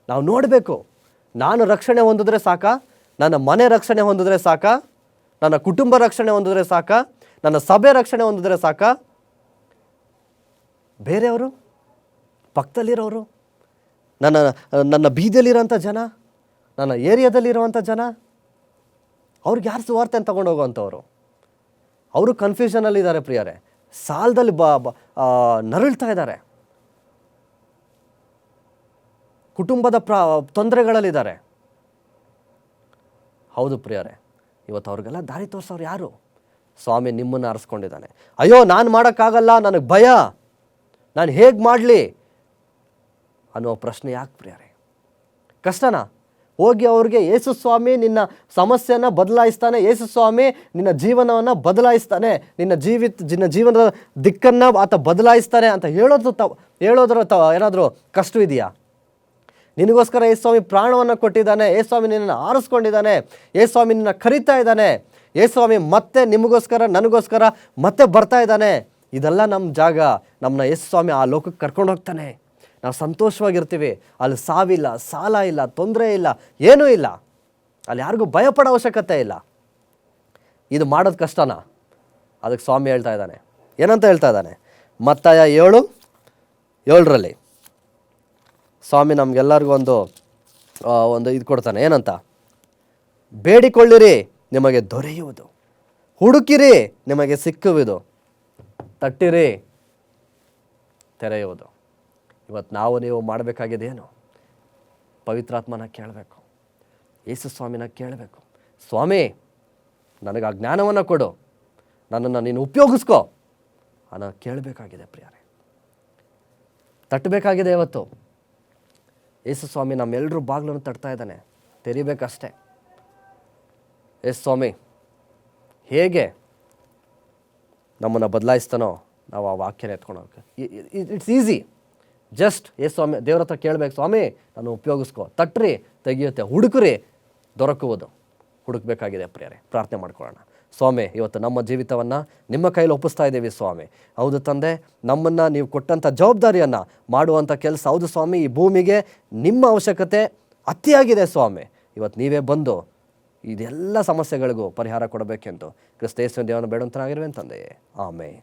ನಾವು ನೋಡಬೇಕು, ನಾನು ರಕ್ಷಣೆ ಹೊಂದಿದ್ರೆ ಸಾಕ, ನನ್ನ ಮನೆ ರಕ್ಷಣೆ ಹೊಂದಿದ್ರೆ ಸಾಕ, ನನ್ನ ಕುಟುಂಬ ರಕ್ಷಣೆ ಹೊಂದಿದ್ರೆ ಸಾಕ, ನನ್ನ ಸಭೆ ರಕ್ಷಣೆ ಹೊಂದಿದ್ರೆ ಸಾಕ, ಬೇರೆಯವರು, ಪಕ್ಕದಲ್ಲಿರೋರು, ನನ್ನ ಬೀದಿಯಲ್ಲಿರೋಂಥ ಜನ, ನನ್ನ ಏರಿಯಾದಲ್ಲಿರುವಂಥ ಜನ, ಅವ್ರಿಗೆ ಯಾರು ಸುವಾರ್ತೆ ತಗೊಂಡು ಹೋಗುವಂಥವ್ರು? ಅವರು ಕನ್ಫ್ಯೂಷನಲ್ಲಿದ್ದಾರೆ ಪ್ರಿಯರೇ. ಸಾಲದಲ್ಲಿ ನರಳ್ತಾ ಇದ್ದಾರೆ, ಕುಟುಂಬದ ತೊಂದರೆಗಳಲ್ಲಿದ್ದಾರೆ. ಹೌದು ಪ್ರಿಯರೇ, ಇವತ್ತು ಅವ್ರಿಗೆಲ್ಲ ದಾರಿ ತೋರಿಸೋರು ಯಾರು? ಸ್ವಾಮಿ ನಿಮ್ಮನ್ನು ಆರಿಸ್ಕೊಂಡಿದ್ದಾನೆ. ಅಯ್ಯೋ ನಾನು ಮಾಡೋಕ್ಕಾಗಲ್ಲ, ನನಗೆ ಭಯ, ನಾನು ಹೇಗೆ ಮಾಡಲಿ ಅನ್ನೋ ಪ್ರಶ್ನೆ ಯಾಕೆ ಪ್ರಿಯರೇ? ಕಷ್ಟನಾ? ಹೋಗಿ ಅವ್ರಿಗೆ ಯೇಸು ಸ್ವಾಮಿ ನಿನ್ನ ಸಮಸ್ಯೆಯನ್ನು ಬದಲಾಯಿಸ್ತಾನೆ, ಯೇಸು ಸ್ವಾಮಿ ನಿನ್ನ ಜೀವನವನ್ನು ಬದಲಾಯಿಸ್ತಾನೆ, ನಿನ್ನ ಜೀವನದ ದಿಕ್ಕನ್ನು ಆತ ಬದಲಾಯಿಸ್ತಾನೆ ಅಂತ ಹೇಳೋದ್ರ ಏನಾದರೂ ಕಷ್ಟವಿದೆಯಾ? ನಿನಗೋಸ್ಕರ ಯೇಸು ಸ್ವಾಮಿ ಪ್ರಾಣವನ್ನು ಕೊಟ್ಟಿದ್ದಾನೆ, ಯೇಸು ಸ್ವಾಮಿ ನಿನ್ನನ್ನು ಆರಿಸ್ಕೊಂಡಿದ್ದಾನೆ, ಯೇಸು ಸ್ವಾಮಿ ನಿನ್ನ ಕರೀತಾ ಇದ್ದಾನೆ, ಯೇಸು ಸ್ವಾಮಿ ಮತ್ತೆ ನಿಮಗೋಸ್ಕರ ನನಗೋಸ್ಕರ ಮತ್ತೆ ಬರ್ತಾ ಇದ್ದಾನೆ. ಇದೆಲ್ಲ ನಮ್ಮ ಜಾಗ. ನಮ್ಮನ್ನ ಯೇಸು ಸ್ವಾಮಿ ಆ ಲೋಕಕ್ಕೆ ಕರ್ಕೊಂಡು ಹೋಗ್ತಾನೆ. ನಾವು ಸಂತೋಷವಾಗಿರ್ತೀವಿ. ಅಲ್ಲಿ ಸಾವಿಲ್ಲ, ಸಾಲ ಇಲ್ಲ, ತೊಂದರೆ ಇಲ್ಲ, ಏನೂ ಇಲ್ಲ. ಅಲ್ಲಿ ಯಾರಿಗೂ ಭಯಪಡೋ ಅವಶ್ಯಕತೆ ಇಲ್ಲ. ಇದು ಮಾಡೋದು ಕಷ್ಟನಾ? ಅದಕ್ಕೆ ಸ್ವಾಮಿ ಹೇಳ್ತಾ ಇದ್ದಾನೆ. ಏನಂತ ಹೇಳ್ತಾ ಇದ್ದಾನೆ? ಮತ್ತಾಯ 7:7 ಸ್ವಾಮಿ ನಮಗೆಲ್ಲರಿಗೂ ಒಂದು ಇದು ಕೊಡ್ತಾನೆ. ಏನಂತ? ಬೇಡಿಕೊಳ್ಳಿರಿ ನಿಮಗೆ ದೊರೆಯುವುದು, ಹುಡುಕಿರಿ ನಿಮಗೆ ಸಿಕ್ಕುವುದು, ತಟ್ಟಿರಿ ತೆರೆಯುವುದು. ಇವತ್ತು ನೀವು ಮಾಡಬೇಕಾಗಿದ್ದೇನು? ಪವಿತ್ರಾತ್ಮನ ಕೇಳಬೇಕು, ಯೇಸು ಸ್ವಾಮಿನ ಕೇಳಬೇಕು. ಸ್ವಾಮಿ ನನಗೆ ಆ ಜ್ಞಾನವನ್ನು ಕೊಡು, ನನ್ನನ್ನು ನೀನು ಉಪಯೋಗಿಸ್ಕೋ ಅನ್ನೋ ಕೇಳಬೇಕಾಗಿದೆ ಪ್ರಿಯರೇ. ತಟ್ಟಬೇಕಾಗಿದೆ. ಇವತ್ತು ಯೇಸು ಸ್ವಾಮಿ ನಮ್ಮೆಲ್ಲರೂ ಬಾಗಿಲನ್ನು ತಟ್ತಾ ಇದ್ದಾನೆ, ತೆರಿಬೇಕಷ್ಟೆ. ಯೇಸು ಸ್ವಾಮಿ ಹೇಗೆ ನಮ್ಮನ್ನು ಬದಲಾಯಿಸ್ತಾನೋ ನಾವು ಆ ವಾಕ್ಯನ ಎತ್ಕೊಂಡು ಹೋಗ್ಬೇಕು. It's easy. ಜಸ್ಟ್ ಯೇಸು ಸ್ವಾಮಿ ದೇವ್ರ ಹತ್ರ ಕೇಳಬೇಕು, ಸ್ವಾಮಿ ನಾನು ಉಪಯೋಗಿಸ್ಕೋ, ತಟ್ರಿ ತೆಗಿಯುತ್ತೆ, ಹುಡುಕ್ರಿ ದೊರಕುವುದು. ಹುಡುಕಬೇಕಾಗಿದೆ ಪ್ರಿಯರೇ. ಪ್ರಾರ್ಥನೆ ಮಾಡ್ಕೊಳ್ಳೋಣ. ಸ್ವಾಮಿ ಇವತ್ತು ನಮ್ಮ ಜೀವಿತವನ್ನು ನಿಮ್ಮ ಕೈಲಿ ಒಪ್ಪಿಸ್ತಾ ಇದ್ದೀವಿ ಸ್ವಾಮಿ. ಹೌದು ತಂದೆ, ನಮ್ಮನ್ನು ನೀವು ಕೊಟ್ಟಂಥ ಜವಾಬ್ದಾರಿಯನ್ನು ಮಾಡುವಂಥ ಕೆಲಸ. ಹೌದು ಸ್ವಾಮಿ, ಈ ಭೂಮಿಗೆ ನಿಮ್ಮ ಅವಶ್ಯಕತೆ ಅತಿಯಾಗಿದೆ ಸ್ವಾಮಿ. ಇವತ್ತು ನೀವೇ ಬಂದು ಇದೆಲ್ಲ ಸಮಸ್ಯೆಗಳಿಗೂ ಪರಿಹಾರ ಕೊಡಬೇಕೆಂದು ಕ್ರಿಸ್ತ ಯೇಸುವಿನ ದೇವರನ್ನು ಬೇಡುವಂತನಾಗಿರುವೆ ತಂದೆಯೇ. ಆಮೆನ್.